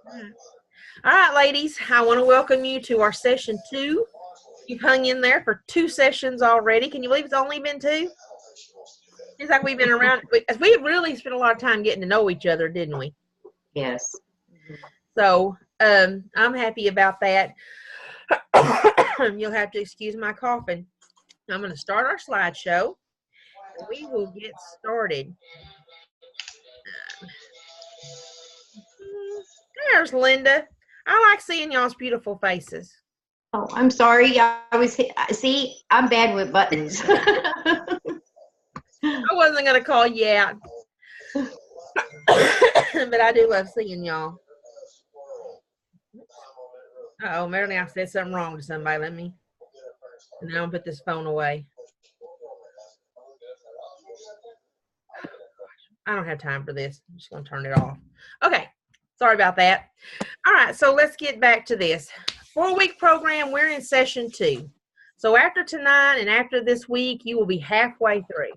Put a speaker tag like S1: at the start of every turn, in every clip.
S1: All right, ladies, I want to welcome you to our session 2. You've hung in there for 2 sessions already. Can you believe it's only been 2? Seems like we've been around. We really spent a lot of time getting to know each other, didn't we?
S2: Yes.
S1: So I'm happy about that. You'll have to excuse my coughing. I'm going to start our slideshow. We will get started. There's Linda. I like seeing y'all's beautiful faces.
S2: Oh, I'm sorry. See, I'm bad with buttons.
S1: I wasn't going to call you out. But I do love seeing y'all. Uh-oh, Marilyn, I said something wrong to somebody. Let me. And now I'm put this phone away. I don't have time for this. I'm just going to turn it off. Okay. Sorry about that. All right. So let's get back to this. 4-week program. We're in session 2. So after tonight and after this week, you will be halfway through.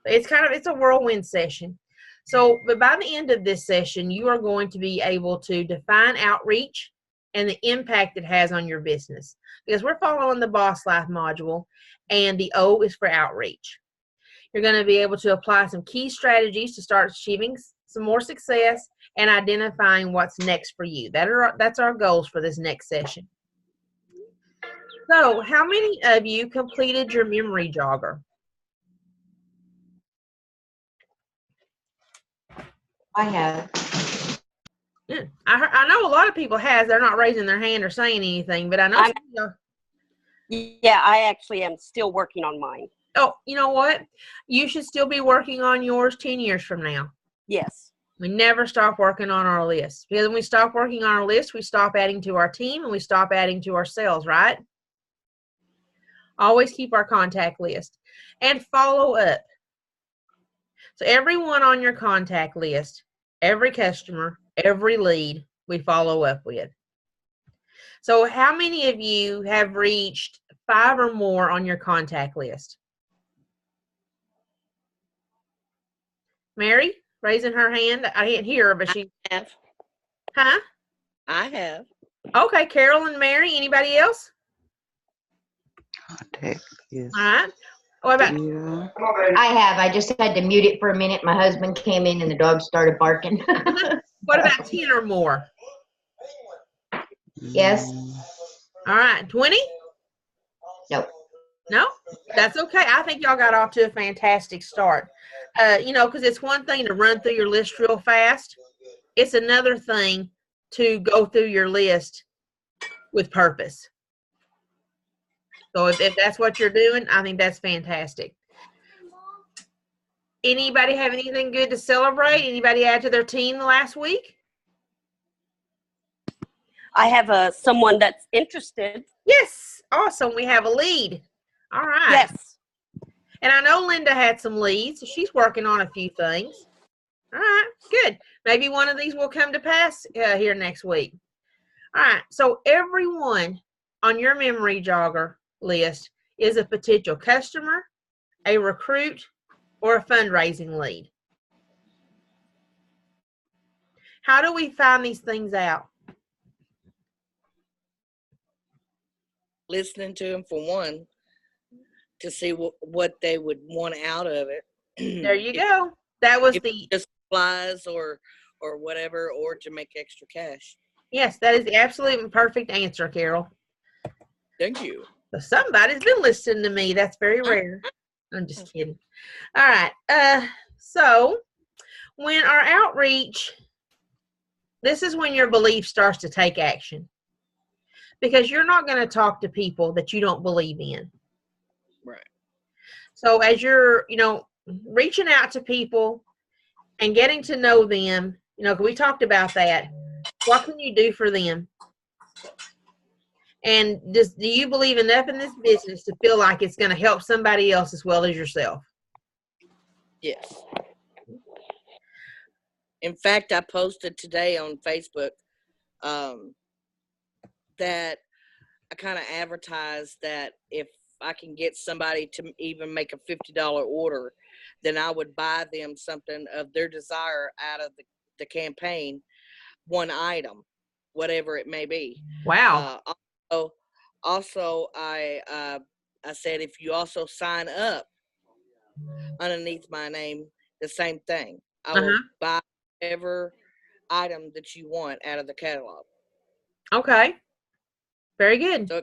S1: It's a whirlwind session. So, but by the end of this session, you are going to be able to define outreach and the impact it has on your business. Because we're following the Boss Life module, and the O is for outreach. You're going to be able to apply some key strategies to start achieving some more success and identifying what's next for you. That's our goals for this next session. So, how many of you completed your memory jogger?
S2: I have.
S1: Yeah. I know a lot of people has. They're not raising their hand or saying anything, but I know.
S3: Yeah, I actually am still working on mine.
S1: Oh, you know what? You should still be working on yours 10 years from now.
S3: Yes.
S1: We never stop working on our list. Because when we stop working on our list, we stop adding to our team and we stop adding to ourselves, right? Always keep our contact list. And follow up. So everyone on your contact list, every customer, every lead, we follow up with. So how many of you have reached 5 or more on your contact list? Mary, raising her hand. I didn't hear her, but she
S3: have.
S1: Huh?
S3: I have.
S1: Okay, Carol and Mary. Anybody else?
S4: Contact, yes.
S1: All right. What about?
S4: Yeah.
S2: I have. I just had to mute it for a minute. My husband came in and the dog started barking.
S1: What about 10 or more?
S2: Yes.
S1: All right. 20?
S2: Nope.
S1: No? That's okay. I think y'all got off to a fantastic start. Because it's one thing to run through your list real fast. It's another thing to go through your list with purpose. So if that's what you're doing, I think that's fantastic. Anybody have anything good to celebrate? Anybody add to their team the last week?
S3: I have someone that's interested.
S1: Yes. Awesome. We have a lead. All right.
S3: Yes.
S1: And I know Linda had some leads, so she's working on a few things. All right. Good. Maybe one of these will come to pass here next week. All right. So everyone on your memory jogger list is a potential customer, a recruit, or a fundraising lead. How do we find these things out?
S5: Listening to them for one, to see what they would want out of it.
S1: There you go. That was
S5: just supplies or whatever, or to make extra cash.
S1: Yes, that is the absolute perfect answer, Carol.
S5: Thank you.
S1: So somebody's been listening to me. That's very rare. I'm just kidding. All right. So when our outreach, this is when your belief starts to take action. Because you're not going to talk to people that you don't believe in.
S5: Right.
S1: So as you're, reaching out to people and getting to know them, we talked about that. What can you do for them? And do you believe enough in this business to feel like it's going to help somebody else as well as yourself?
S5: Yes. In fact, I posted today on Facebook that I kind of advertised that if I can get somebody to even make a $50 order, then I would buy them something of their desire out of the campaign. one item, whatever it may be.
S1: Wow.
S5: Also, I said if you also sign up underneath my name, the same thing. I will buy whatever item that you want out of the catalog.
S1: Okay. Very good.
S5: So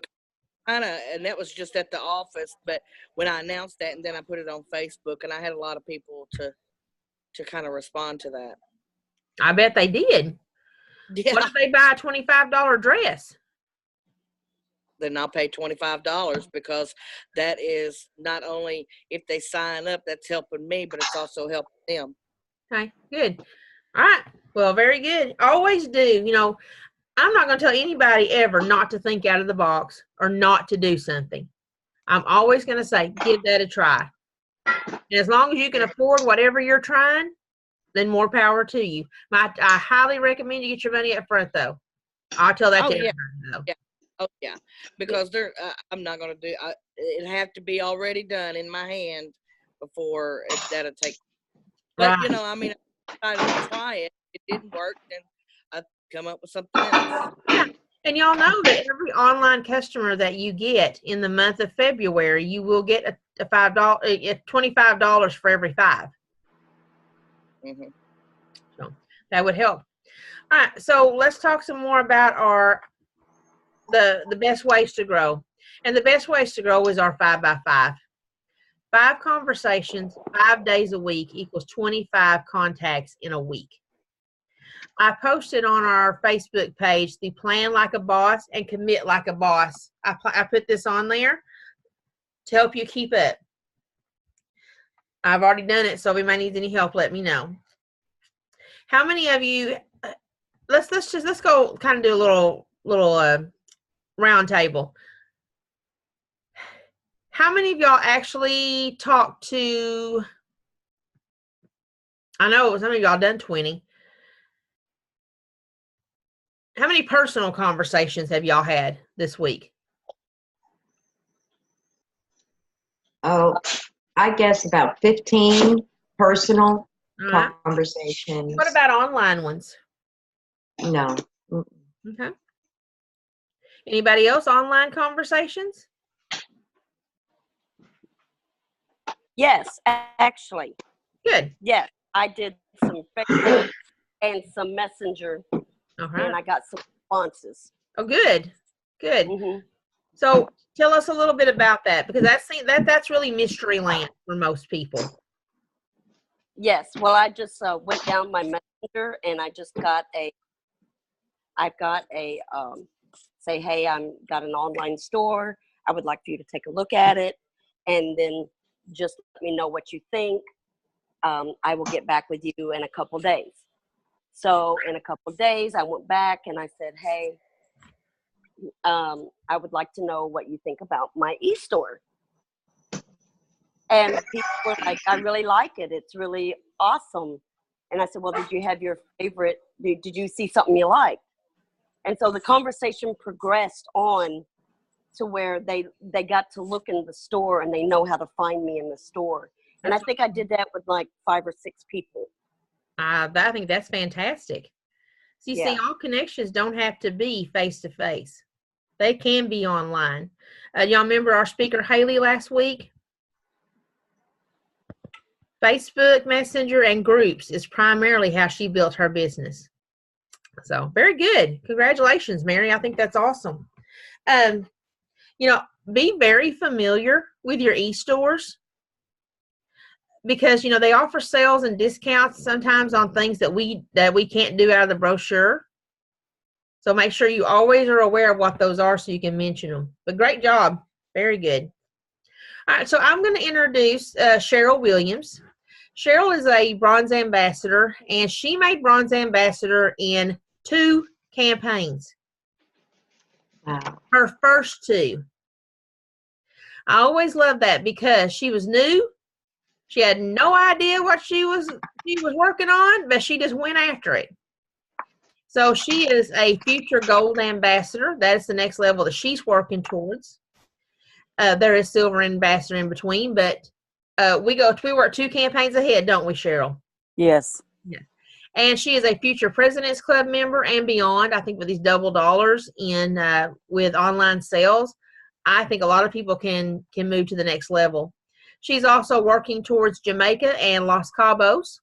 S5: and that was just at the office, but when I announced that and then I put it on Facebook, and I had a lot of people to kind of respond to that.
S1: I bet they did.
S5: Yeah.
S1: What if they buy a $25 dress?
S5: Then I'll pay $25 because that is not only if they sign up, that's helping me, but it's also helping them.
S1: Okay, good. All right. Well, very good. Always do. You know, I'm not going to tell anybody ever not to think out of the box or not to do something. I'm always going to say, give that a try. And as long as you can afford whatever you're trying, then more power to you. I highly recommend you get your money up front, though. I'll tell that to everybody, though.
S5: Yeah. Oh, yeah. Because I'm not going to do it. Have to be already done in my hand before that'll take. But,
S1: Right.
S5: you know, I mean, I decided to try it. It didn't work. Then I come up with something else.
S1: Yeah. And y'all know that every online customer that you get in the month of February, you will get a $25 for every 5.
S5: Mm-hmm.
S1: So that would help. All right. So let's talk some more about the best ways to grow. And the best ways to grow is our 5x5. 5 conversations, 5 days a week equals 25 contacts in a week. I posted on our Facebook page the Plan Like a Boss and Commit Like a Boss. I put this on there to help you keep up. I've already done it, so if anybody needs any help, let me know. How many of you? Let's go kind of do a little round table. How many of y'all actually talked to? I know some of y'all done 20. How many personal conversations have y'all had this week?
S2: Oh, I guess about 15 personal
S1: Right.
S2: conversations.
S1: What about online ones?
S2: No.
S1: Okay. Anybody else online conversations?
S3: Yes, actually.
S1: Good.
S3: Yes, I did some Facebook and some Messenger,
S1: All right.
S3: and I got some responses.
S1: Oh, good. Good.
S3: Mm-hmm.
S1: So tell us a little bit about that, because that's really mystery land for most people.
S3: Yes, well, I just went down my Messenger and I just got say, hey, I'm got an online store. I would like for you to take a look at it, and then just let me know what you think. I will get back with you in a couple days. So in a couple days, I went back and I said, hey, I would like to know what you think about my e-store. And people were like, I really like it. It's really awesome. And I said, well, did you have your favorite? Did you see something you liked? And so the conversation progressed on to where they got to look in the store and they know how to find me in the store. And I think I did that with like 5 or 6 people.
S1: I think that's fantastic. So you see, all connections don't have to be face-to-face. They can be online. Y'all remember our speaker, Haley, last week? Facebook, Messenger, and groups is primarily how she built her business. So very good. Congratulations, Mary. I think that's awesome. Be very familiar with your e-stores, because they offer sales and discounts sometimes on things that we can't do out of the brochure. So make sure you always are aware of what those are so you can mention them. But great job. Very good. All right, so I'm going to introduce Cheryl Williams. Cheryl is a bronze ambassador, and she made bronze ambassador in 2 campaigns.
S2: Wow.
S1: Her first 2. I always love that because she was new. She had no idea what she was working on, but she just went after it. So she is a future gold ambassador. That is the next level that she's working towards. There is silver ambassador in between, but we work 2 campaigns ahead, don't we, Cheryl?
S3: Yes.
S1: Yeah. And she is a future President's Club member and beyond. I think with these double dollars in with online sales, I think a lot of people can move to the next level. She's also working towards Jamaica and Los Cabos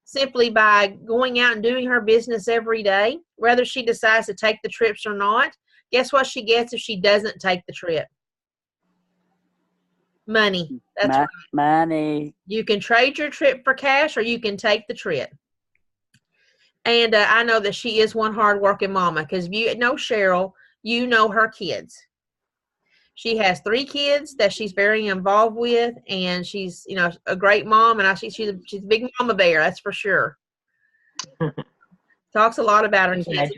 S1: simply by going out and doing her business every day, whether she decides to take the trips or not. Guess what she gets if she doesn't take the trip? Money. That's right.
S4: Money.
S1: You can trade your trip for cash or you can take the trip. And I know that she is one hardworking mama because if you know Cheryl, you know her kids. She has 3 kids that she's very involved with, and she's, you know, a great mom, and she's a big mama bear, that's for sure. Talks a lot about her kids.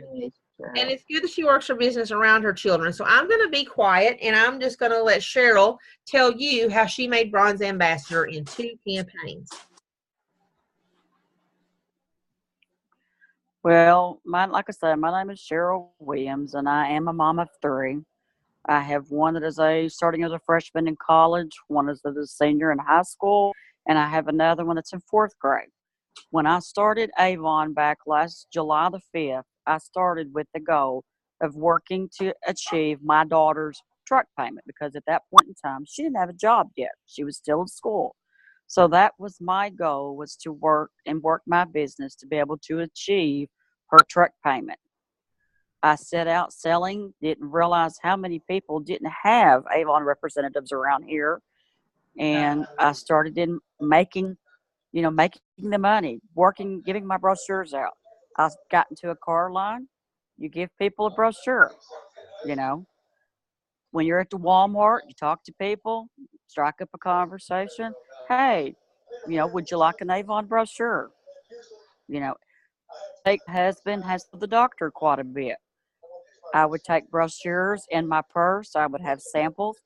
S1: And it's good that she works her business around her children. So I'm going to be quiet, and I'm just going to let Cheryl tell you how she made Bronze Ambassador in 2 campaigns.
S4: Well, like I said, my name is Cheryl Williams, and I am a mom of 3. I have one that is starting as a freshman in college, one is a senior in high school, and I have another one that's in 4th grade. When I started Avon back last July the 5th, I started with the goal of working to achieve my daughter's truck payment because at that point in time, she didn't have a job yet. She was still in school. So that was my goal, was to work my business to be able to achieve her truck payment. I set out selling, didn't realize how many people didn't have Avon representatives around here. And I started making the money, working, giving my brochures out. I got into a car line. You give people a brochure, you know. When you're at the Walmart, you talk to people, strike up a conversation. Hey, would you like an Avon brochure? My husband has the doctor quite a bit. I would take brochures in my purse. I would have samples,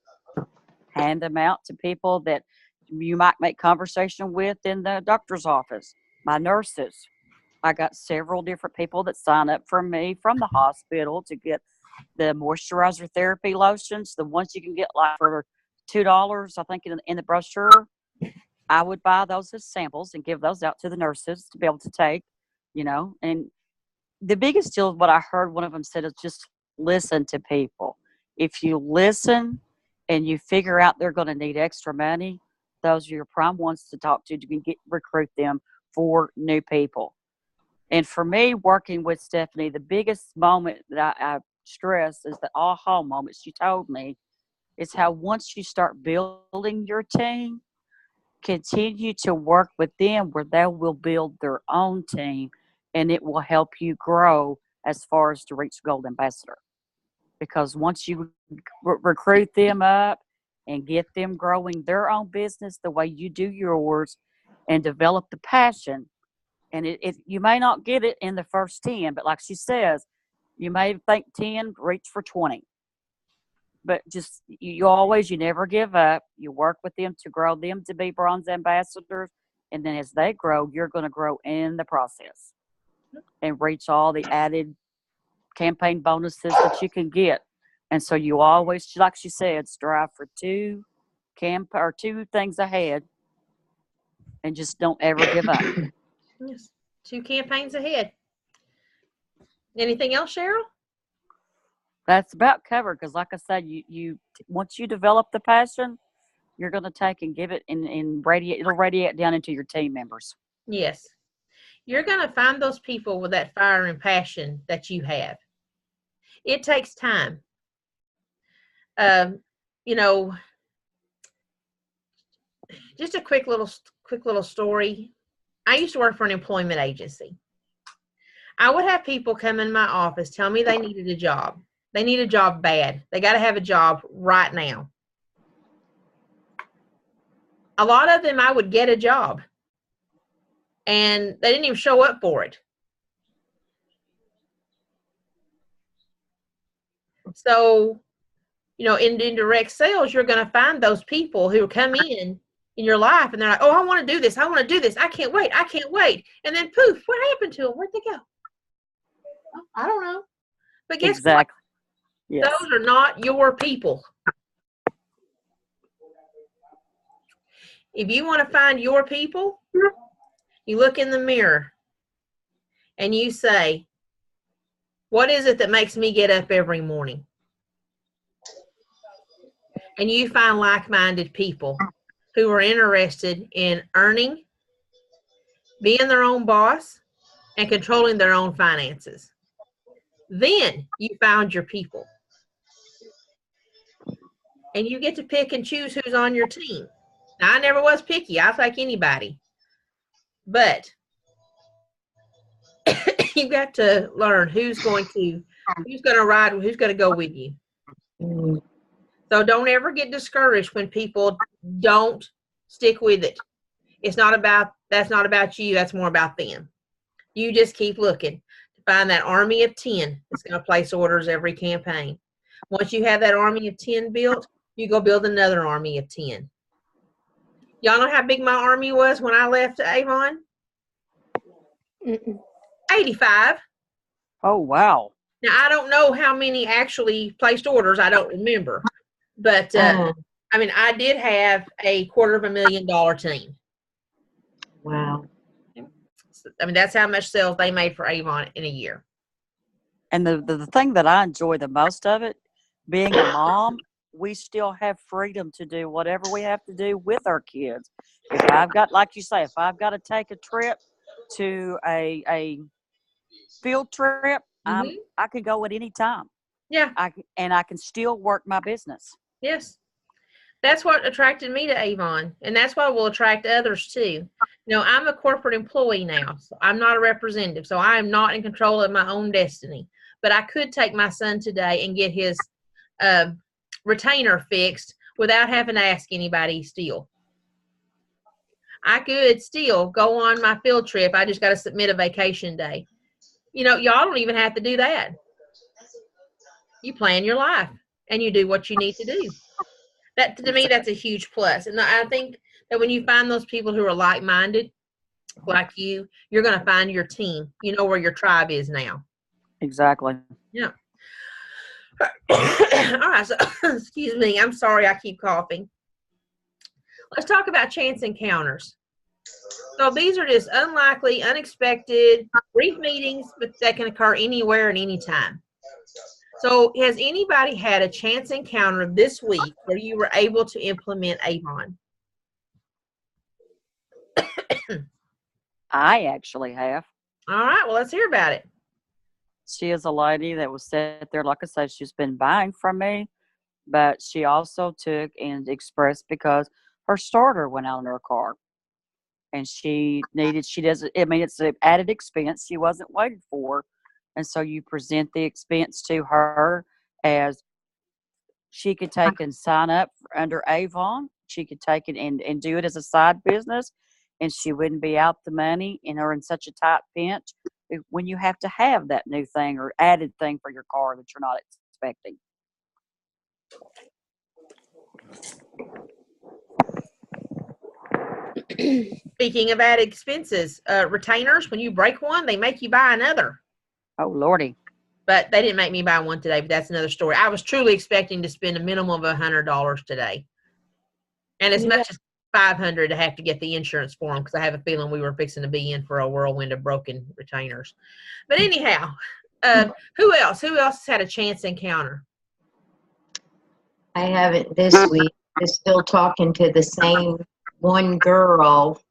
S4: hand them out to people that you might make conversation with in the doctor's office, my nurses. I got several different people that sign up for me from the hospital to get the moisturizer therapy lotions, the ones you can get like for $2, I think, in the brochure. I would buy those as samples and give those out to the nurses to be able to take, and the biggest deal, what I heard one of them said, is just listen to people. If you listen and you figure out they're going to need extra money, those are your prime ones to talk to. You can recruit them for new people. And for me, working with Stephanie, the biggest moment that I stress is the aha moment she told me is how once you start building your team, continue to work with them where they will build their own team, and it will help you grow as far as to reach Gold Ambassador. Because once you recruit them up and get them growing their own business the way you do yours and develop the passion, and you may not get it in the first 10, but like she says, you may think 10, reach for 20. But just, you never give up. You work with them to grow them to be Bronze Ambassadors. And then as they grow, you're going to grow in the process and reach all the added campaign bonuses that you can get. And so you always, like she said, strive for 2 things ahead and just don't ever give up.
S1: Yes. 2 campaigns ahead. Anything else, Cheryl?
S4: That's about covered because, like I said, you once you develop the passion, you're going to take and give it and radiate. It'll radiate down into your team members.
S1: Yes. You're going to find those people with that fire and passion that you have. It takes time. Just a quick little story. I used to work for an employment agency. I would have people come in my office, tell me they needed a job. They need a job bad. They got to have a job right now. A lot of them, I would get a job, and they didn't even show up for it. So, in direct sales, you're going to find those people who come in your life, and they're like, oh, I want to do this. I want to do this. I can't wait. I can't wait. And then poof, what happened to them? Where'd they go? Well, I don't know. But guess what? Yes. Those are not your people. If you want to find your people, you look in the mirror and you say, what is it that makes me get up every morning? And you find like-minded people who are interested in earning, being their own boss, and controlling their own finances. Then you found your people. And you get to pick and choose who's on your team. Now, I never was picky. I'll take anybody. But you've got to learn who's going to ride, who's going to go with you. So don't ever get discouraged when people don't stick with it. That's not about you. That's more about them. You just keep looking to find that army of 10 that's going to place orders every campaign. Once you have that army of 10 built, you go build another army of 10. Y'all know how big my army was when I left Avon? 85.
S4: Oh, wow.
S1: Now, I don't know how many actually placed orders. I don't remember. But, I mean, I did have a $250,000 team.
S2: Wow.
S1: I mean, that's how much sales they made for Avon in a year.
S4: And the thing that I enjoy the most of it, being a mom, we still have freedom to do whatever we have to do with our kids. If I've got, like you say, if I've got to take a trip to a field trip, I can go at any time.
S1: Yeah.
S4: I can still work my business.
S1: Yes. That's what attracted me to Avon, and that's what will attract others too. You know, I'm a corporate employee now, so I'm not a representative, so I am not in control of my own destiny. But I could take my son today and get his retainer fixed without having to ask anybody still. I could still go on my field trip. I just got to submit a vacation day. You know, y'all don't even have to do that. You plan your life and you do what you need to do. That, to me, that's a huge plus. And I think that when you find those people who are like-minded, like you, you're going to find your team. You know where your tribe is now.
S4: Exactly.
S1: Yeah. All right. So, excuse me. I'm sorry I keep coughing. Let's talk about chance encounters. So these are just unlikely, unexpected, brief meetings, but that can occur anywhere and anytime. So has anybody had a chance encounter this week where you were able to implement Avon?
S4: I actually have.
S1: All right. Well, let's hear about it.
S4: She is a lady that was sat there, like I said, she's been buying from me, but she also took and expressed because her starter went out in her car. And she doesn't, I mean, it's an added expense she wasn't waiting for. And so you present the expense to her as she could take and sign up under Avon. She could take it and do it as a side business, and she wouldn't be out the money and are in such a tight pinch when you have to have that new thing or added thing for your car that you're not expecting.
S1: Speaking of added expenses, retainers, when you break one, they make you buy another.
S4: Oh, Lordy.
S1: But they didn't make me buy one today, but that's another story. I was truly expecting to spend a minimum of $100 today. And as much as $500 to have to get the insurance for them, because I have a feeling we were fixing to be in for a whirlwind of broken retainers. But anyhow, who else? Who else has had a chance encounter?
S2: I haven't this week. I'm still talking to the same one girl.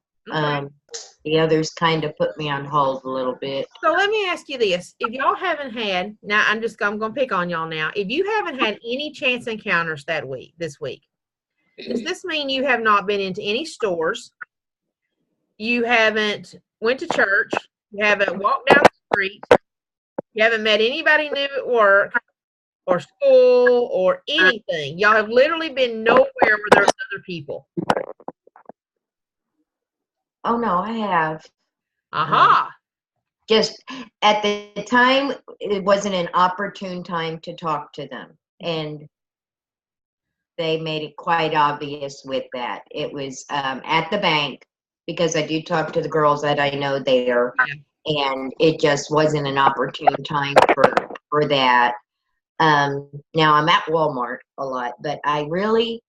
S2: The others kind of put me on hold a little bit.
S1: So let me ask you this. If y'all haven't had, now I'm going to pick on y'all now. If you haven't had any chance encounters this week, does this mean you have not been into any stores? You haven't went to church? You haven't walked down the street? You haven't met anybody new at work or school or anything? Y'all have literally been nowhere where there's other people.
S2: Oh, no, I have.
S1: Aha.
S2: Just at the time, it wasn't an opportune time to talk to them. And they made it quite obvious with that. It was at the bank, because I do talk to the girls that I know there. Yeah. And it just wasn't an opportune time for that. Now I'm at Walmart a lot, but the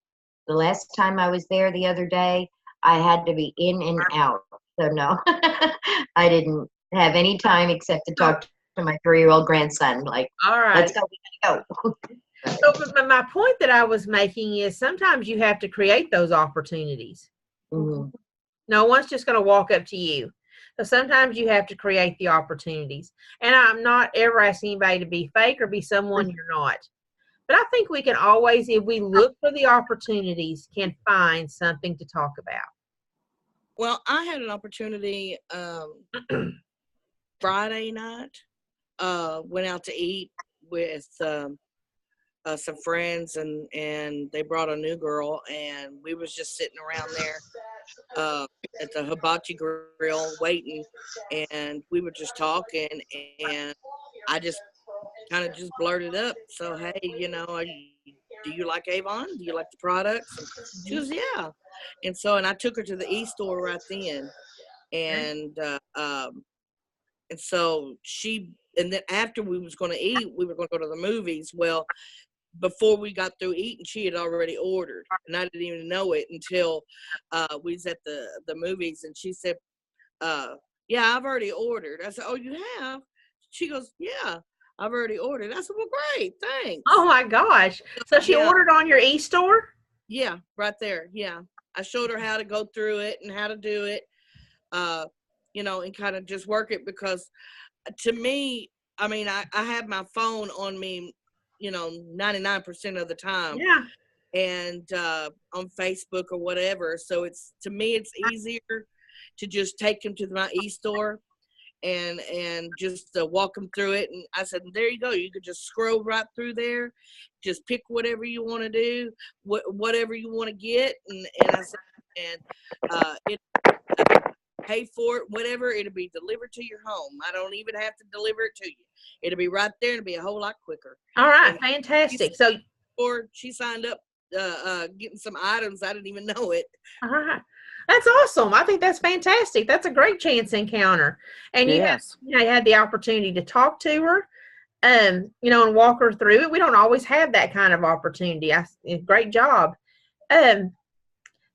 S2: last time I was there the other day, I had to be in and out. So no, I didn't have any time except to talk to my 3-year-old grandson. Like,
S1: All right.
S2: let's go, we gotta go.
S1: So, but my point that I was making is sometimes you have to create those opportunities.
S2: Mhm.
S1: No one's just going to walk up to you. So sometimes you have to create the opportunities. And I'm not ever asking anybody to be fake or be someone you're not. But I think we can always, if we look for the opportunities, can find something to talk about.
S5: Well, I had an opportunity Friday night. Went out to eat with some friends, and they brought a new girl, and we was just sitting around there at the hibachi grill waiting, and we were just talking, and I just kind of just blurted up, so hey, do you like Avon? Do you like the products? And she goes, yeah. And I took her to the e-store right then, and so and then after we was going to eat, we were going to go to the movies. Well, before we got through eating, she had already ordered, and I didn't even know it until we was at the movies, and she said, yeah, I've already ordered. I said, oh, you have? She goes, yeah, I've already ordered. I said, well, great, thanks.
S1: Oh my gosh. So she ordered on your e-store?
S5: Yeah, right there. Yeah. I showed her how to go through it and how to do it, and kind of just work it, because to me, I mean, I have my phone on me, 99% of the time.
S1: Yeah.
S5: And on Facebook or whatever. So to me, it's easier to just take them to my e-store and just walk them through it. And I said, there you go. You could just scroll right through there, just pick whatever you want to do, whatever you want to get. And I said, it pay for it, whatever, it'll be delivered to your home. I don't even have to deliver it to you. It'll be right there, and it'll be a whole lot quicker.
S1: All right, fantastic. So
S5: she signed up getting some items. I didn't even know it.
S1: all right. That's awesome. I think that's fantastic. That's a great chance encounter. And you had the opportunity to talk to her, and walk her through it. We don't always have that kind of opportunity. Great job.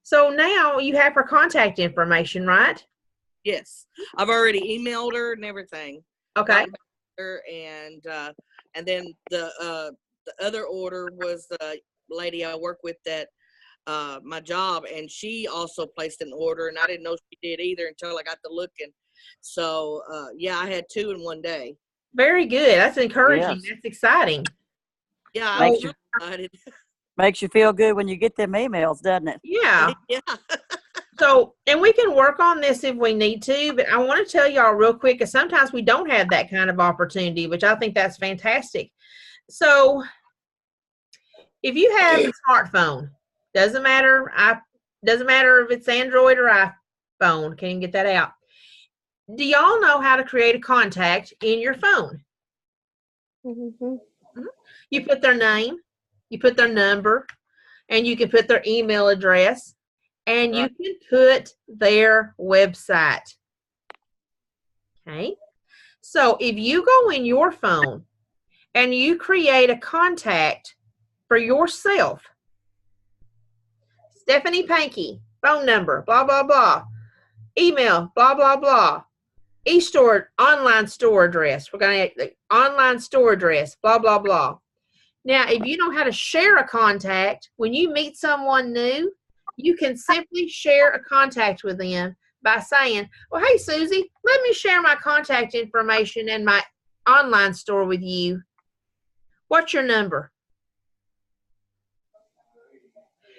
S1: So now you have her contact information, right?
S5: Yes. I've already emailed her and everything.
S1: Okay.
S5: And then the other order was the lady I work with that my job, and she also placed an order, and I didn't know she did either until I got to looking. So I had 2 in one day.
S1: Very good. That's encouraging.
S5: Yes.
S1: That's exciting.
S5: Yeah, I was really excited.
S4: Makes you feel good when you get them emails, doesn't it?
S1: Yeah.
S5: Yeah.
S1: So, and we can work on this if we need to, but I want to tell y'all real quick, because sometimes we don't have that kind of opportunity, which I think that's fantastic. So, if you have a smartphone, doesn't matter if it's Android or iPhone, can you get that out? Do y'all know how to create a contact in your phone? Mm-hmm. You put their name, you put their number, and you can put their email address, and you can put their website. Okay. So if you go in your phone and you create a contact for yourself, Stephanie Pankey, phone number, blah, blah, blah, email, blah, blah, blah, e-store, online store address. We're going to online store address, blah, blah, blah. Now, if you know how to share a contact, when you meet someone new, you can simply share a contact with them by saying, well, hey, Susie, let me share my contact information and my online store with you. What's your number?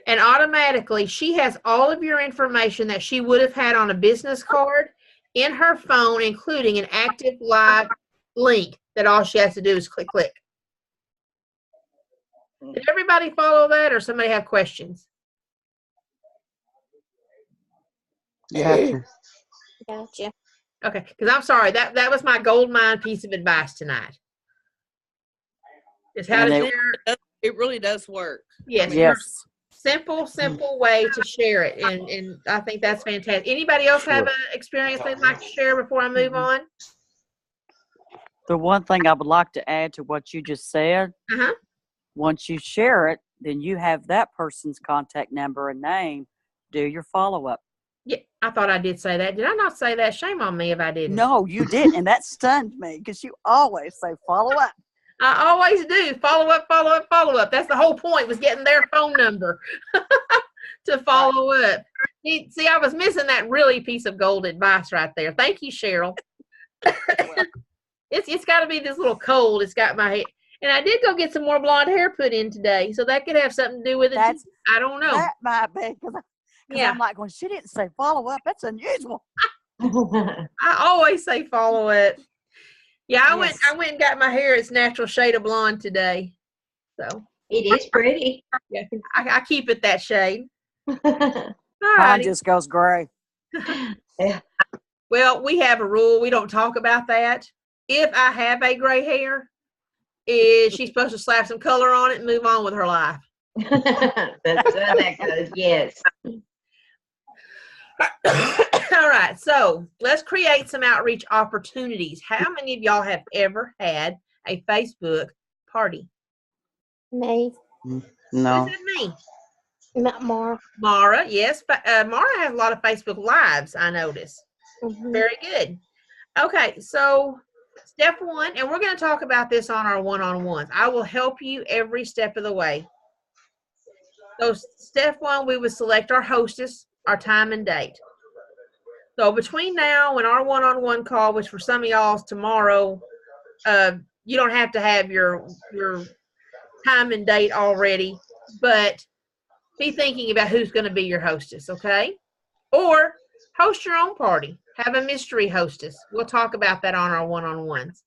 S1: And automatically, she has all of your information that she would have had on a business card in her phone, including an active live link that all she has to do is click. Did everybody follow that, or somebody have questions?
S6: Gotcha.
S7: Gotcha.
S1: Okay, because I'm sorry, that was my gold mine piece of advice tonight. Is how to share.
S5: It really does work.
S1: Yes. Yes. Simple way to share it, and I think that's fantastic. Anybody else have an experience they'd like to share before I move on?
S4: The one thing I would like to add to what you just said, once you share it, then you have that person's contact number and name. Do your follow-up.
S1: Yeah, I thought I did say that. Did I not say that? Shame on me if I didn't.
S4: No, you didn't, and that stunned me because you always say follow up.
S1: I always do. Follow up, follow up, follow up. That's the whole point, was getting their phone number to follow up. See, I was missing that really piece of gold advice right there. Thank you, Cheryl. It's got to be this little cold. It's got my head. And I did go get some more blonde hair put in today, so that could have something to do with it.
S4: That's
S1: too. I don't know.
S4: That might be because
S1: Yeah.
S4: I'm like, when she didn't say follow up, that's unusual.
S1: I always say follow up. Yeah, I
S4: Yes.
S1: went and got my hair its natural shade of blonde today. So
S2: It is pretty.
S1: yeah, I keep it that shade. All
S4: Mine
S1: right.
S4: just goes gray.
S2: Yeah.
S1: Well, we have a rule. We don't talk about that. If I have a gray hair, she's supposed to slap some color on it and move on with her life.
S2: That's how that goes, yes.
S1: All right, so let's create some outreach opportunities. How many of y'all have ever had a Facebook party?
S6: No.
S7: Me,
S1: Who said me?
S7: not more.
S1: Mara, yes. Mara has a lot of Facebook Lives, I notice.
S7: Mhm.
S1: Very good. Okay, so step one, and we're going to talk about this on our one-on-ones. I will help you every step of the way. So step one, we would select our hostess, our time and date. So between now and our one-on-one call, which for some of y'all is tomorrow, you don't have to have your time and date already, but be thinking about who's going to be your hostess, okay? Or host your own party. Have a mystery hostess. We'll talk about that on our one-on-ones.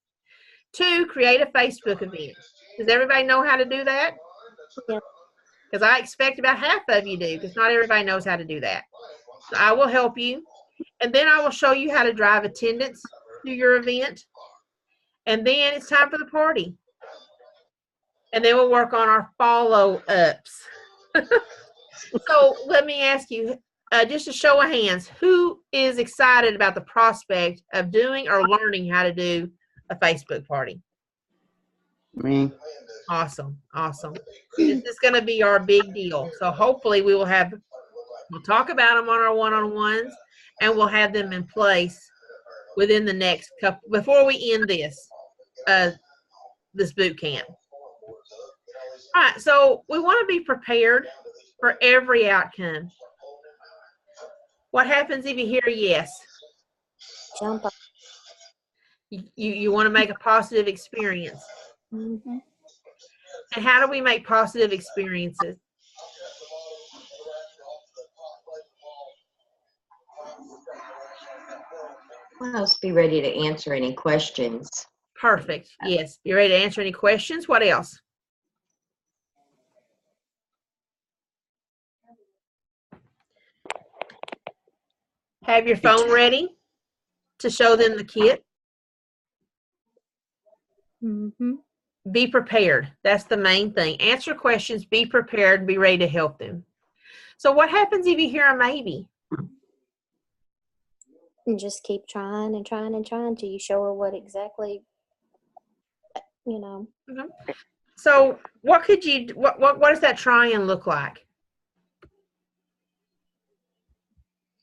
S1: 2, create a Facebook event. Does everybody know how to do that?
S7: Yep.
S1: Because I expect about half of you do, because not everybody knows how to do that. So I will help you. And then I will show you how to drive attendance to your event. And then it's time for the party. And then we'll work on our follow-ups. So let me ask you, just a show of hands, who is excited about the prospect of doing or learning how to do a Facebook party?
S6: Me.
S1: Awesome. This is going to be our big deal. So hopefully we'll talk about them on our one-on-ones, and we'll have them in place within the next couple, before we end this boot camp. All right, so we want to be prepared for every outcome. What happens if you hear yes?
S7: Jump up.
S1: You want to make a positive experience.
S7: Mm-hmm.
S1: And how do we make positive experiences?
S2: Well, let's be ready to answer any questions.
S1: Perfect. Yes. You ready to answer any questions? What else? Have your phone ready to show them the kit.
S7: Mm-hmm.
S1: Be prepared. That's the main thing. Answer questions, be prepared, be ready to help them. So what happens if you hear a maybe?
S7: And just keep trying and trying and trying till you show her what exactly,
S1: Mm-hmm. So what could you, what does that trying look like?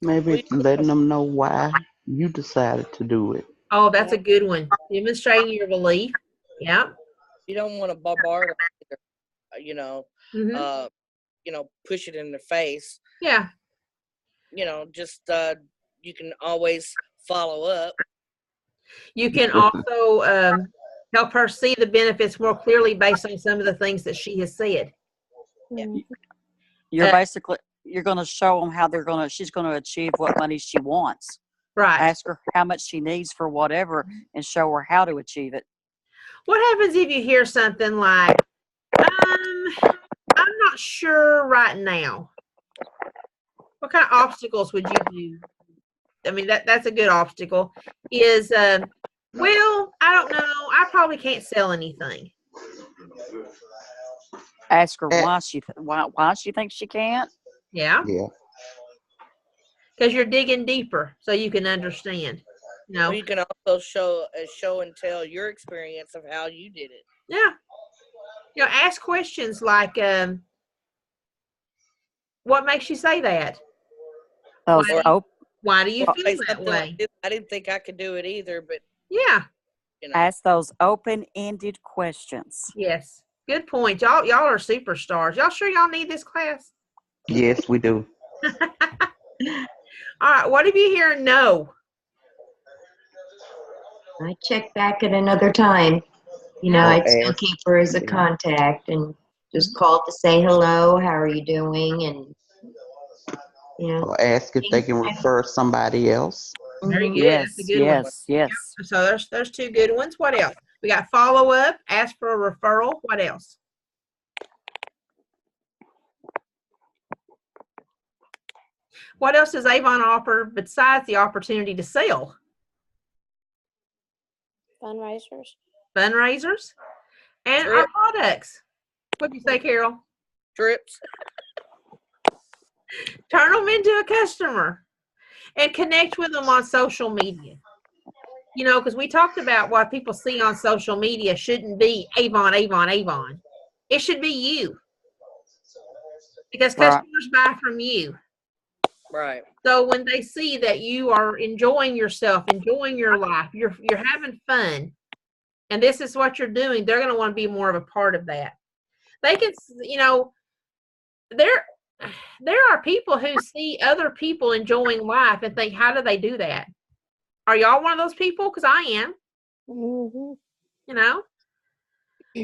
S6: Maybe letting them know why you decided to do it.
S1: Oh, that's a good one. Demonstrating your belief. Yeah.
S5: You don't want to bombard them either,
S1: Mm-hmm.
S5: Push it in their face.
S1: Yeah.
S5: Just you can always follow up.
S1: You can also help her see the benefits more clearly based on some of the things that she has said.
S7: Mm-hmm.
S4: You're going to show them how she's going to achieve what money she wants.
S1: Right.
S4: Ask her how much she needs for whatever and show her how to achieve it.
S1: What happens if you hear something like, I'm not sure right now? What kind of obstacles would you do? I mean, that's a good obstacle. Is, well, I don't know. I probably can't sell anything.
S4: Ask her why she thinks she can't.
S1: Yeah.
S6: Yeah.
S1: Because you're digging deeper so you can understand.
S5: Well, you can also show and tell your experience of how you did it.
S1: Yeah. Ask questions like, what makes you say that?
S4: Those
S1: Why,
S4: op-
S1: why do you
S4: Well,
S1: feel
S5: Say
S1: that
S5: something like
S1: way?
S5: this. I didn't think I could do it either, but
S1: Yeah.
S5: you know.
S4: ask those open-ended questions.
S1: Yes. Good point. Y'all are superstars. Y'all sure y'all need this class?
S6: Yes, we do.
S1: All right. What if you hear no?
S2: I check back at another time. You know,
S6: Or
S2: I'd still
S6: ask.
S2: keep her as a
S6: Yeah.
S2: contact and just call to say hello, how are you doing? And, you know.
S6: Or ask if they can refer somebody else.
S1: Very
S2: Mhm.
S1: good. That's a
S4: Yes,
S1: good one.
S4: yes.
S1: So there's two good ones. What else? We got follow up, ask for a referral. What else? What else does Avon offer besides the opportunity to sell?
S7: Fundraisers.
S1: Fundraisers and our
S5: Trip.
S1: products. What do you say, Carol?
S5: Trips.
S1: Turn them into a customer and connect with them on social media. You know, because we talked about what people see on social media shouldn't be Avon, Avon, Avon. It should be you because
S4: Right.
S1: customers buy from you.
S5: Right.
S1: So when they see that you are enjoying yourself, enjoying your life, you're having fun, and this is what you're doing, they're going to want to be more of a part of that. They can, you know, there are people who see other people enjoying life and think, how do they do that? Are y'all one of those people? Because I am.
S7: Mm-hmm.
S1: You know,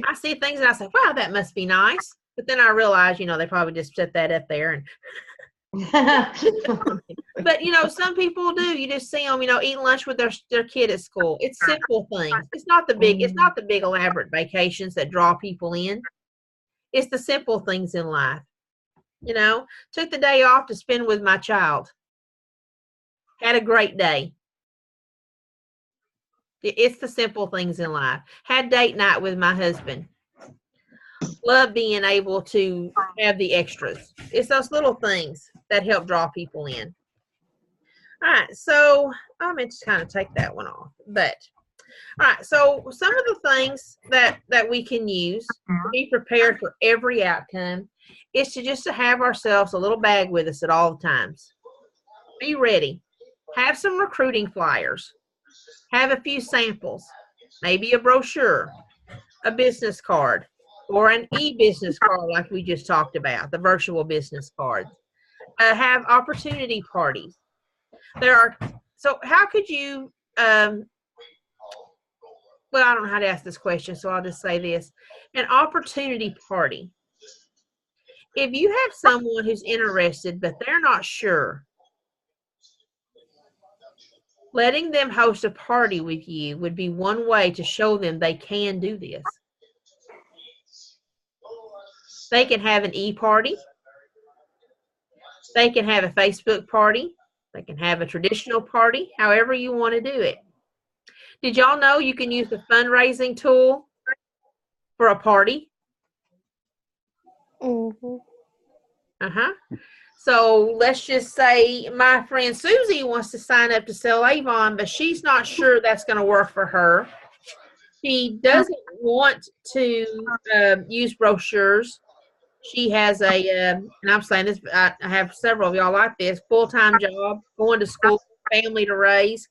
S1: I see things and I say, wow, that must be nice. But then I realize, you know, they probably just set that up there. And but you know, some people do. You just see them, you know, eat lunch with their kid at school. It's simple things. It's not the big elaborate vacations that draw people in. It's the simple things in life. You know, took the day off to spend with my child. Had a great day. It's the simple things in life. Had date night with my husband. Love being able to have the extras. It's those little things that help draw people in. All right, so I'm going to just kind of take that one off. But all right, so some of the things that we can use to be prepared for every outcome is to have ourselves a little bag with us at all times. Be ready. Have some recruiting flyers. Have a few samples. Maybe a brochure, a business card, or an e-business card like we just talked about, the virtual business cards. Have opportunity parties. So how could you, well, I don't know how to ask this question, so I'll just say this. An opportunity party. If you have someone who's interested, but they're not sure, letting them host a party with you would be one way to show them they can do this. They can have an e-party. They can have a Facebook party. They can have a traditional party, however you want to do it. Did y'all know you can use the fundraising tool for a party?
S7: Mm-hmm.
S1: Uh-huh. So let's just say my friend Susie wants to sign up to sell Avon, but she's not sure that's going to work for her. She doesn't want to use brochures. She has and I'm saying this, I have several of y'all like this, full-time job, going to school, family to raise.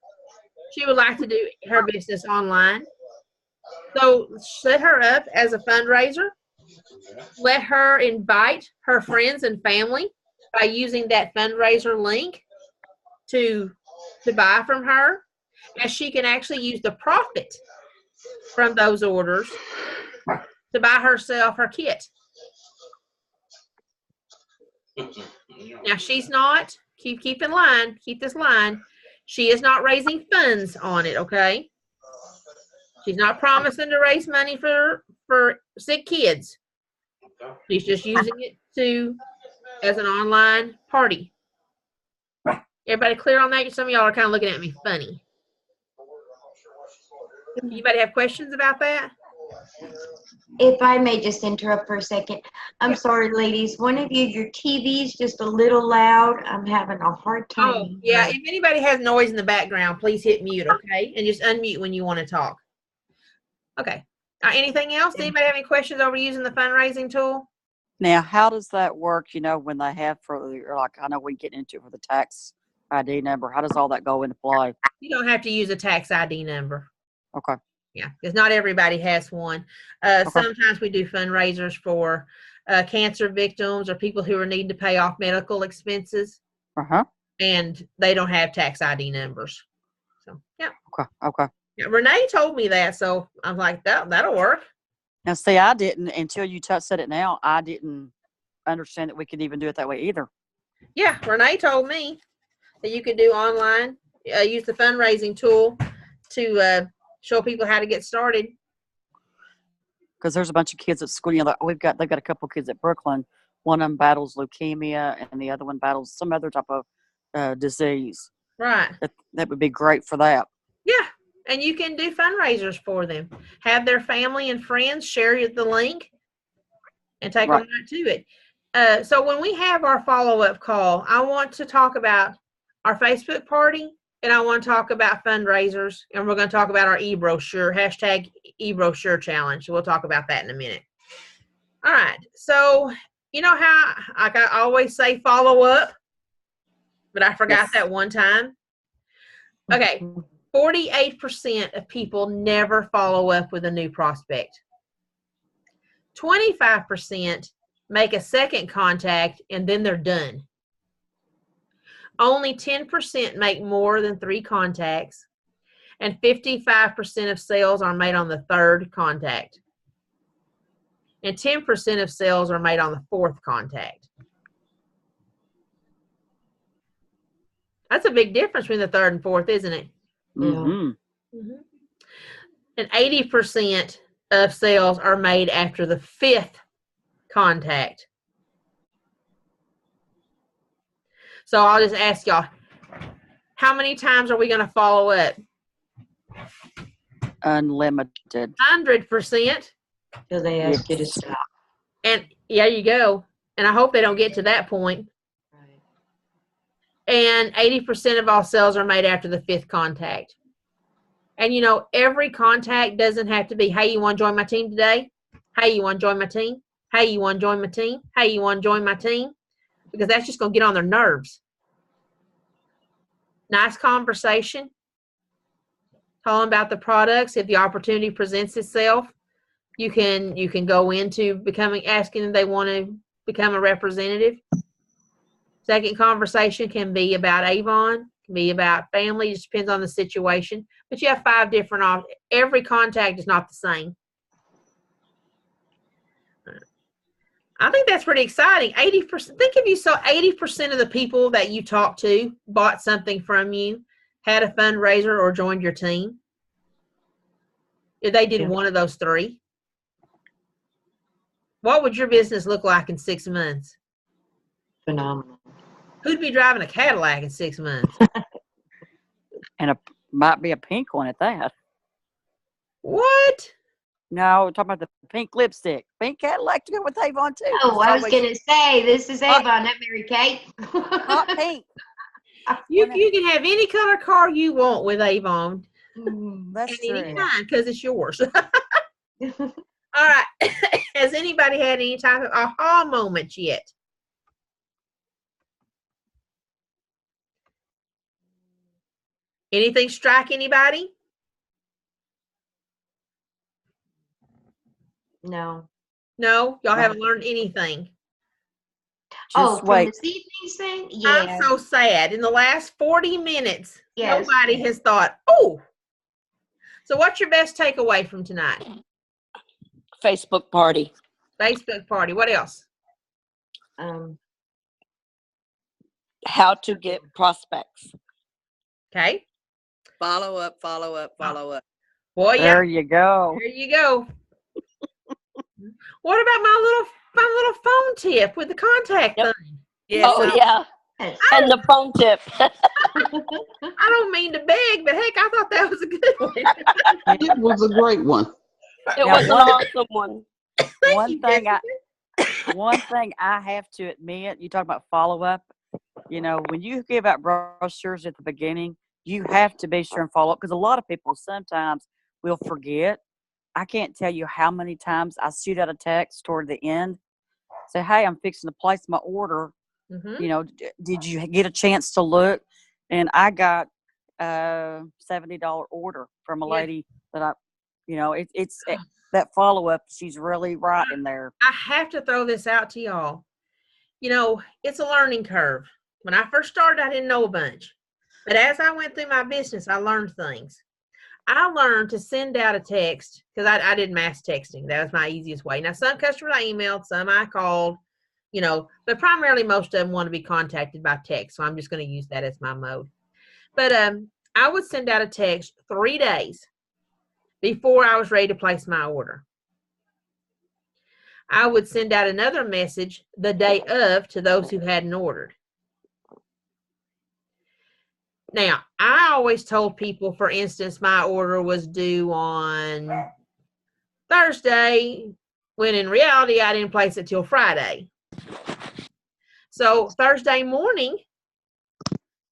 S1: She would like to do her business online. So set her up as a fundraiser. Let her invite her friends and family by using that fundraiser link to buy from her. And she can actually use the profit from those orders to buy herself her kit. Now she's not, keep this line, she is not raising funds on it, okay? She's not promising to raise money for sick kids. She's just using it as an online party. Everybody clear on that? Some of y'all are kind of looking at me funny. Anybody have questions about that?
S2: If I may just interrupt for a second. I'm sorry, ladies. One of you, your TV's just a little loud. I'm having a hard time.
S1: Oh, yeah. If anybody has noise in the background, please hit mute, okay? And just unmute when you want to talk. Okay. Anything else? Anybody have any questions over using the fundraising tool?
S4: Now, how does that work, you know, when they have for, like, I know we get into it for the tax ID number? How does all that go into play?
S1: You don't have to use a tax ID number.
S4: Okay.
S1: Yeah, because not everybody has one. Sometimes we do fundraisers for cancer victims or people who are needing to pay off medical expenses, and they don't have tax ID numbers. So, yeah.
S4: Okay.
S1: Yeah, Renee told me that, so I'm like, that'll work.
S4: Now, see, I didn't, until you said it now, I didn't understand that we could even do it that way either.
S1: Yeah, Renee told me that you could do online, use the fundraising tool to show people how to get started.
S4: Because there's a bunch of kids at school. You know, they've got a couple of kids at Brooklyn. One of them battles leukemia, and the other one battles some other type of disease.
S1: Right.
S4: That would be great for that.
S1: Yeah, and you can do fundraisers for them. Have their family and friends share the link and take them right to it. So when we have our follow-up call, I want to talk about our Facebook party, and I want to talk about fundraisers, and we're going to talk about our e-brochure, hashtag e-brochure challenge. We'll talk about that in a minute. All right. So you know how like I always say follow up, but I forgot that one time. Okay. 48% of people never follow up with a new prospect. 25% make a second contact and then they're done. Only 10% make more than 3 contacts, and 55% of sales are made on the 3rd contact, and 10% of sales are made on the 4th contact. That's a big difference between the 3rd and 4th, isn't it?
S4: Mm-hmm.
S1: Mm-hmm. And 80% of sales are made after the 5th contact. So I'll just ask y'all, how many times are we going to follow up?
S4: Unlimited.
S1: 100%.
S2: So they ask you to stop.
S1: And yeah, you go. And I hope they don't get to that point.
S2: Right.
S1: And 80% of all sales are made after the 5th contact. And you know, every contact doesn't have to be, hey, you want to join my team today? Hey, you want to join my team? Hey, you want to join my team? Hey, you want to join my team? Because that's just going to get on their nerves. Nice conversation. Tell them about the products. If the opportunity presents itself, you can go into asking if they want to become a representative. Second conversation can be about Avon, can be about family. It just depends on the situation. But you have 5 different options. Every contact is not the same. I think that's pretty exciting. 80%. Think if you saw 80% of the people that you talked to bought something from you, had a fundraiser, or joined your team. If they did one of those 3, what would your business look like in 6 months?
S2: Phenomenal.
S1: Who'd be driving a Cadillac in 6 months?
S4: And might be a pink one at that.
S1: What?
S4: No, we're talking about the pink lipstick. Pink Cadillac to go with Avon too.
S2: Oh, I was going to say, this is Avon, not Mary Kate.
S4: Hot pink.
S1: You can have any color car you want with Avon.
S4: That's
S1: at
S4: true.
S1: any time, because it's yours. All right. Has anybody had any type of aha moments yet? Anything strike anybody?
S2: No.
S1: No? Y'all haven't learned anything?
S4: Just
S2: from
S4: wait.
S2: this evening's thing? Yeah.
S1: I'm so sad. In the last 40 minutes,
S2: Yes.
S1: nobody has thought, oh. So what's your best takeaway from tonight?
S3: Facebook party.
S1: Facebook party. What else?
S3: How to get prospects.
S1: Okay.
S5: Follow up, follow up, follow up.
S1: Boy, yeah.
S4: There you go.
S1: There you go. What about my little phone tip with the contact thing?
S5: Yes,
S3: Yeah. And the phone tip.
S1: I don't mean to beg, but heck, I thought that was a good one.
S6: It was a great one.
S3: It was an awesome one.
S4: One thing I have to admit, you talk about follow up. You know, when you give out brochures at the beginning, you have to be sure and follow up, because a lot of people sometimes will forget. I can't tell you how many times I shoot out a text toward the end, say, hey, I'm fixing to place my order.
S1: Mm-hmm.
S4: You know, did you get a chance to look? And I got a $70 order from a
S1: Yeah.
S4: lady that it's that follow up. She's really right in there.
S1: I have to throw this out to y'all. It's a learning curve. When I first started, I didn't know a bunch. But as I went through my business, I learned things. I learned to send out a text because I did mass texting. That was my easiest way. Now, some customers I emailed, some I called, but primarily most of them want to be contacted by text. So I'm just going to use that as my mode. But I would send out a text 3 days before I was ready to place my order. I would send out another message the day of to those who hadn't ordered. Now, I always told people, for instance, my order was due on Thursday, when in reality, I didn't place it till Friday. So Thursday morning,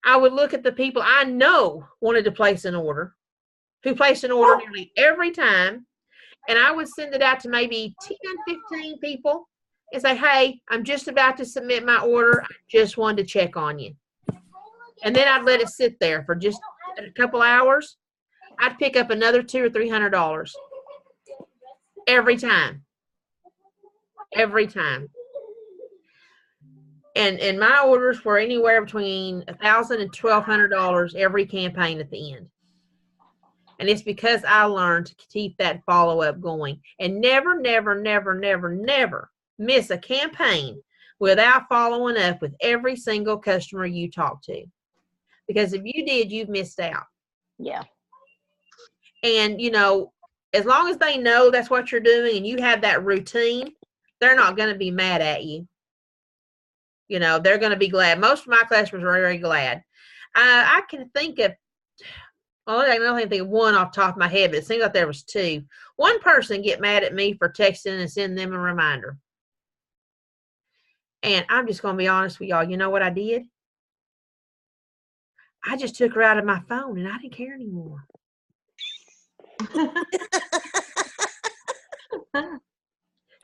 S1: I would look at the people I know wanted to place an order, who placed an order nearly every time, and I would send it out to maybe 10, 15 people and say, hey, I'm just about to submit my order. I just wanted to check on you. And then I'd let it sit there for just a couple hours. I'd pick up another $200 or $300 every time. Every time. And my orders were anywhere between $1,000 and $1,200 every campaign at the end. And it's because I learned to keep that follow-up going and never, never, never, never, never miss a campaign without following up with every single customer you talk to. Because if you did, you've missed out.
S3: Yeah.
S1: And, as long as they know that's what you're doing and you have that routine, they're not going to be mad at you. They're going to be glad. Most of my customers are very glad. I can think of, I don't think of one off the top of my head, but it seems like there was two. One person get mad at me for texting and sending them a reminder. And I'm just going to be honest with y'all. You know what I did? I just took her out of my phone and I didn't care anymore.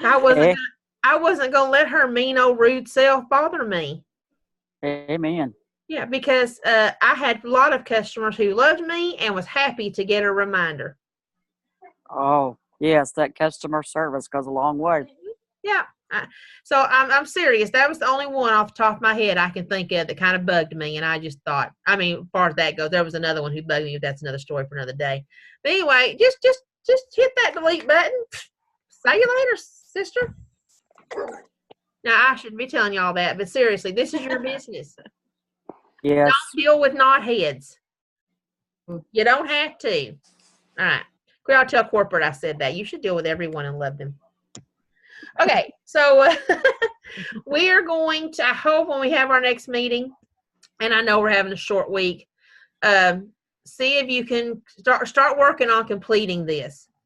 S1: I wasn't going to let her mean old rude self bother me.
S4: Amen.
S1: Yeah, because I had a lot of customers who loved me and was happy to get a reminder.
S4: Oh, yes, that customer service goes a long way.
S1: Yeah. So I'm serious. That was the only one off the top of my head I can think of that kind of bugged me. And I just thought, as far as that goes, there was another one who bugged me. That's another story for another day. But anyway, just hit that delete button. See you later, sister. Now, I shouldn't be telling you all that, but seriously, this is your business.
S4: Yes.
S1: Don't deal with knotheads. You don't have to. All right. I'll tell corporate I said that. You should deal with everyone and love them. Okay, so we are going to, I hope when we have our next meeting, and I know we're having a short week, see if you can start working on completing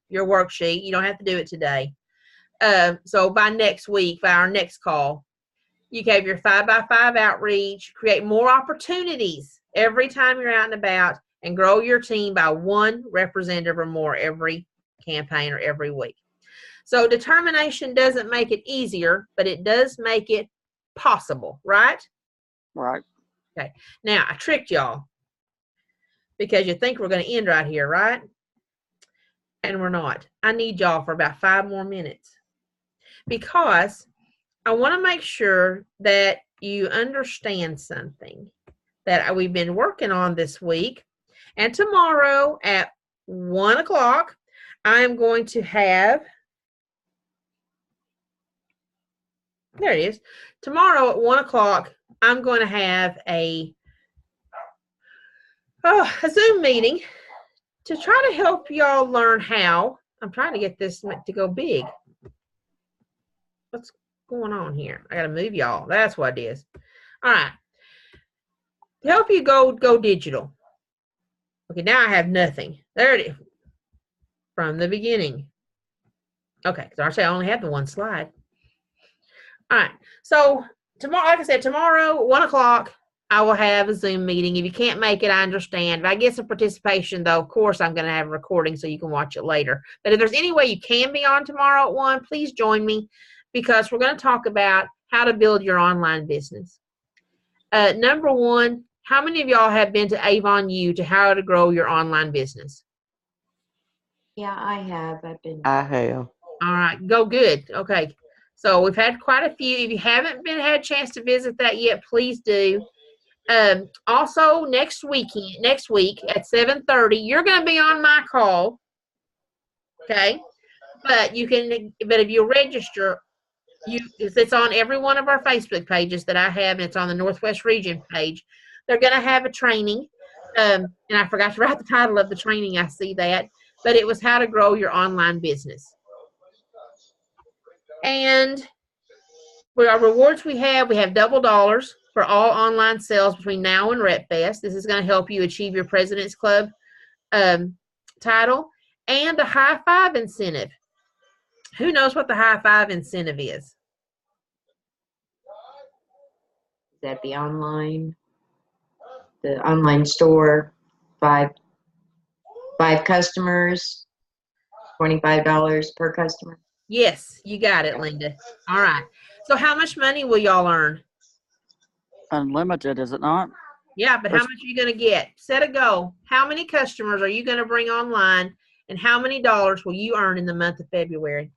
S1: your worksheet. You don't have to do it today. So by next week, by our next call, you have your 5x5 outreach, create more opportunities every time you're out and about, and grow your team by one representative or more every campaign or every week. So determination doesn't make it easier, but it does make it possible, right?
S4: Right.
S1: Okay. Now, I tricked y'all because you think we're going to end right here, right? And we're not. I need y'all for about 5 more minutes because I want to make sure that you understand something that we've been working on this week. And tomorrow at 1 o'clock, I'm going to have, there it is. Tomorrow at 1 o'clock, I'm going to have a Zoom meeting to try to help y'all learn how. I'm trying to get this to go big. What's going on here? I got to move y'all. That's what it is. All right. To help you go digital. Okay, now I have nothing. There it is. From the beginning. Okay, so I only have the one slide. All right. So tomorrow, like I said, tomorrow, 1 o'clock, I will have a Zoom meeting. If you can't make it, I understand. If I get some participation, though, of course, I'm going to have a recording so you can watch it later. But if there's any way you can be on tomorrow at 1, please join me because we're going to talk about how to build your online business. Number one, how many of y'all have been to Avon U to how to grow your online business?
S2: Yeah, I have. I've been.
S6: I have.
S1: All right, go good. Okay. So we've had quite a few. If you haven't had a chance to visit that yet, please do. Also next week at 7:30, you're going to be on my call. Okay. But if you register, it's on every one of our Facebook pages that I have, and it's on the Northwest Region page. They're going to have a training. And I forgot to write the title of the training. I see that. But it was how to grow your online business. And for our rewards we have double dollars for all online sales between now and Rep Fest. This is going to help you achieve your President's Club title, and a high five incentive. Who knows what the high five incentive is?
S2: Is that the online store? Five customers, $25 per customer.
S1: Yes, you got it, Linda. All right. So how much money will y'all earn?
S4: Unlimited, is it not?
S1: Yeah, but how much are you going to get? Set a goal. How many customers are you going to bring online, and how many dollars will you earn in the month of February?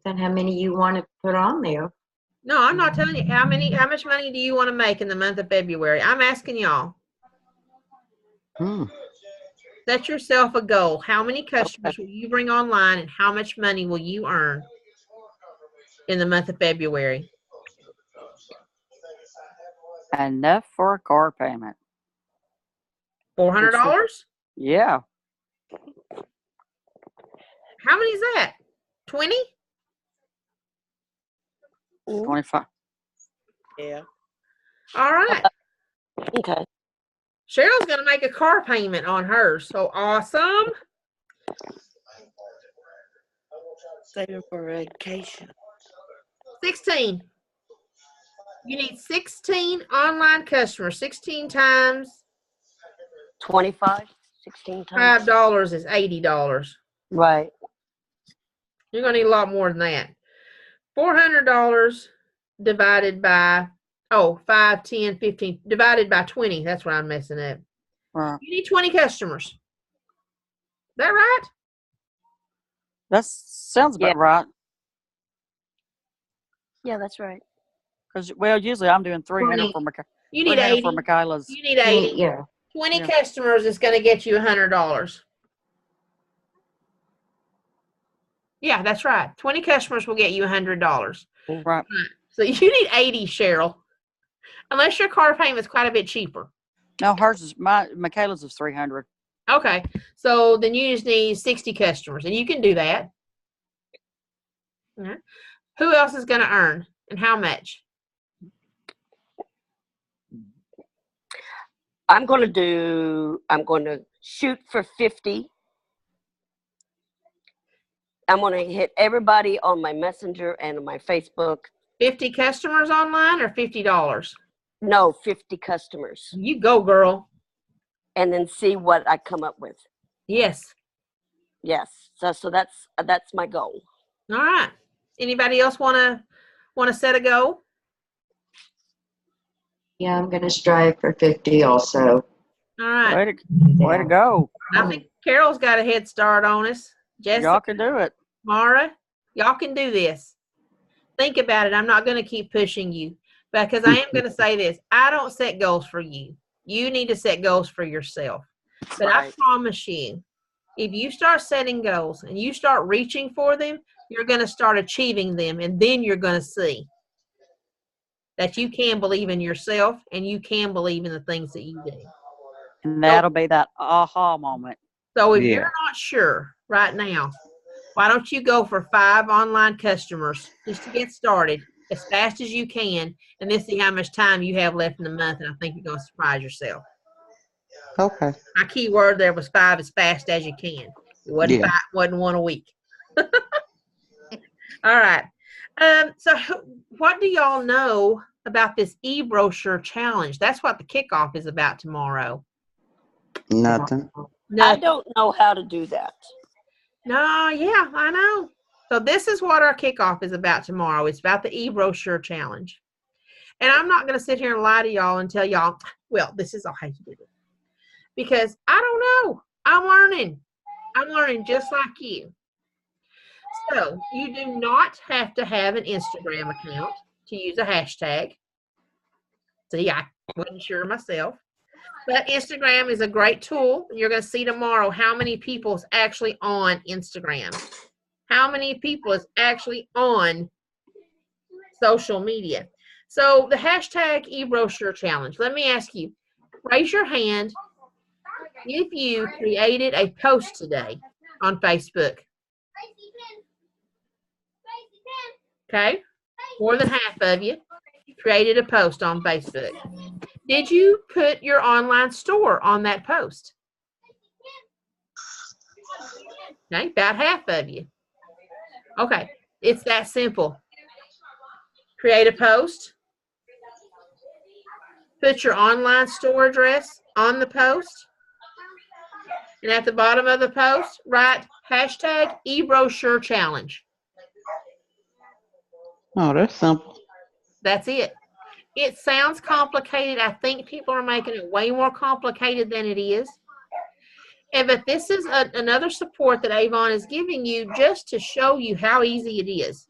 S2: Depends on how many you want to put on there.
S1: No, I'm not telling you. How much money do you want to make in the month of February? I'm asking y'all. Set yourself a goal. How many customers will you bring online, and how much money will you earn in the month of February?
S4: Enough for a car payment.
S1: $400?
S4: Yeah.
S1: How many is that? 20?
S4: 25.
S5: Yeah.
S1: All right.
S3: Okay.
S1: Cheryl's going to make a car payment on hers. So awesome.
S5: Saving for vacation.
S1: 16. You need 16 online customers. 16 times
S3: 25, 16 times.
S1: $5 is $80.
S3: Right.
S1: You're going to need a lot more than that. $400 divided by, 5, 10, 15, divided by 20. That's what I'm messing up.
S4: Right.
S1: You need 20 customers. Is that right?
S4: That sounds about right.
S3: Yeah, that's right.
S4: Because, well, usually I'm doing 300 for
S1: You need 80
S4: for Michaela's.
S1: You need 80.
S2: Yeah.
S1: 20 customers is going to get you $100. Yeah, that's right. 20 customers will get you $100.
S4: Right.
S1: So you need 80, Cheryl. Unless your car payment is quite a bit cheaper.
S4: No, Michaela's is 300.
S1: Okay. So then you just need 60 customers, and you can do that. Right. Who else is going to earn, and how much?
S3: I'm going to shoot for 50. I'm going to hit everybody on my Messenger and on my Facebook.
S1: 50 customers online or $50?
S3: No, 50 customers.
S1: You go, girl.
S3: And then see what I come up with.
S1: Yes.
S3: Yes. So that's my goal.
S1: All right. Anybody else want to set a goal?
S2: Yeah, I'm going to strive for 50 also.
S1: All right.
S4: Way to go.
S1: I think Carol's got a head start on us. Jessica,
S4: Y'all can do it.
S1: Mara, y'all can do this. Think about it. I'm not going to keep pushing you because I am going to say this. I don't set goals for you. You need to set goals for yourself. But I promise you, if you start setting goals and you start reaching for them, you're going to start achieving them, and then you're going to see that you can believe in yourself and you can believe in the things that you do.
S4: And that'll be that aha moment.
S1: So if you're not sure right now, why don't you go for 5 online customers just to get started as fast as you can, and then see how much time you have left in the month, and I think you're going to surprise yourself.
S6: Okay.
S1: My key word there was 5 as fast as you can. It wasn't 5, wasn't 1 a week. All right. So what do y'all know about this e-brochure challenge? That's what the kickoff is about tomorrow.
S6: Nothing.
S1: No.
S3: I don't know how to do that.
S1: No, yeah, I know. So this is what our kickoff is about tomorrow. It's about the e-brochure challenge. And I'm not going to sit here and lie to y'all and tell y'all, well, this is all how you do it. Because I don't know. I'm learning. I'm learning just like you. So you do not have to have an Instagram account to use a hashtag. See, I wasn't sure myself. But Instagram is a great tool. You're going to see tomorrow how many people is actually on Instagram. How many people is actually on social media. So the hashtag e-brochure challenge. Let me ask you, raise your hand if you created a post today on Facebook. Okay, more than half of you created a post on Facebook. Did you put your online store on that post? Okay, about half of you. Okay, it's that simple. Create a post. Put your online store address on the post. And at the bottom of the post, write hashtag e-brochure challenge.
S6: Oh, that's simple.
S1: That's it. It sounds complicated. I think people are making it way more complicated than it is. But this is another support that Avon is giving you just to show you how easy it is.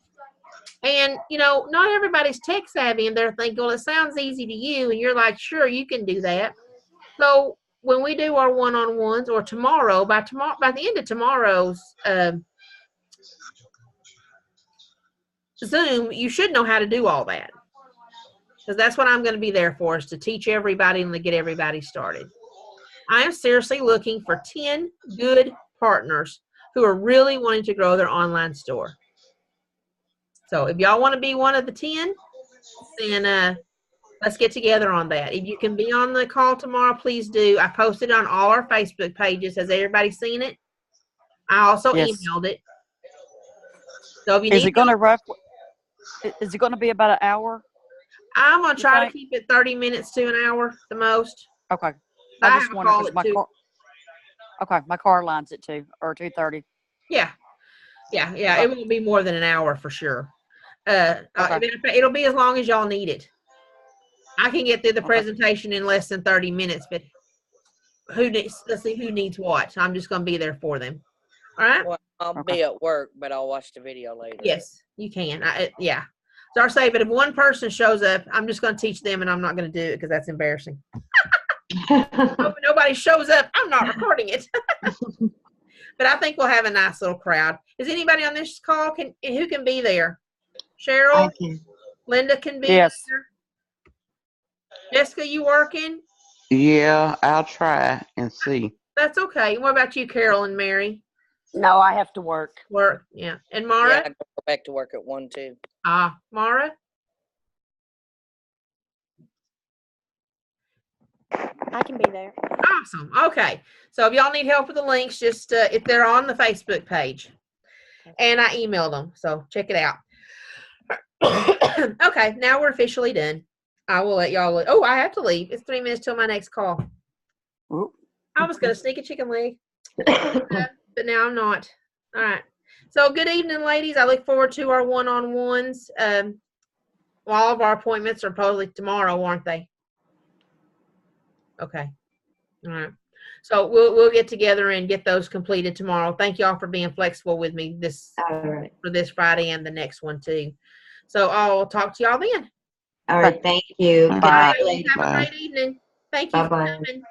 S1: And, you know, not everybody's tech savvy and they're thinking, well, it sounds easy to you. And you're like, sure, you can do that. So when we do our one-on-ones or tomorrow, by the end of tomorrow's Zoom, you should know how to do all that. Because that's what I'm going to be there for, is to teach everybody and to get everybody started. I am seriously looking for 10 good partners who are really wanting to grow their online store. So if y'all want to be one of the 10, then let's get together on that. If you can be on the call tomorrow, please do. I posted on all our Facebook pages. Has everybody seen it? I also emailed it. So if you
S4: Is it going to be about an hour?
S1: I'm going to try to keep it 30 minutes to an hour the most.
S4: Okay.
S1: I just wonder because
S4: my car lines at 2 or 2:30.
S1: Yeah. It won't be more than an hour for sure. It'll be as long as y'all need it. I can get through the presentation in less than 30 minutes, but let's see who needs what. I'm just going to be there for them. All right?
S5: Well, I'll be at work, but I'll watch the video later.
S1: Yes, you can. So I say, but if one person shows up, I'm just going to teach them and I'm not going to do it because that's embarrassing. If nobody shows up, I'm not recording it. But I think we'll have a nice little crowd. Is anybody on this call who can be there? Cheryl? Linda can be there? Jessica, you working?
S6: Yeah, I'll try and see.
S1: That's okay. What about you, Carol and Mary?
S3: No, I have to work.
S1: Work, yeah. And Mara?
S5: Yeah, I go back to work at 1 too.
S1: Mara?
S7: I can be there.
S1: Awesome. Okay. So if y'all need help with the links, just if they're on the Facebook page. And I emailed them, so check it out. Okay, now we're officially done. I will let y'all leave. Oh, I have to leave. It's 3 minutes till my next call.
S3: Ooh.
S1: I was going to sneak a chicken leg, but now I'm not. All right. So good evening, ladies. I look forward to our one-on-ones. All of our appointments are probably tomorrow, aren't they? Okay. All right. So we'll get together and get those completed tomorrow. Thank y'all for being flexible with me for this Friday and the next one too. So I'll talk to y'all then.
S2: All right. Thank you.
S6: Bye.
S2: Good night, ladies.
S1: Have a great evening. Thank you for coming.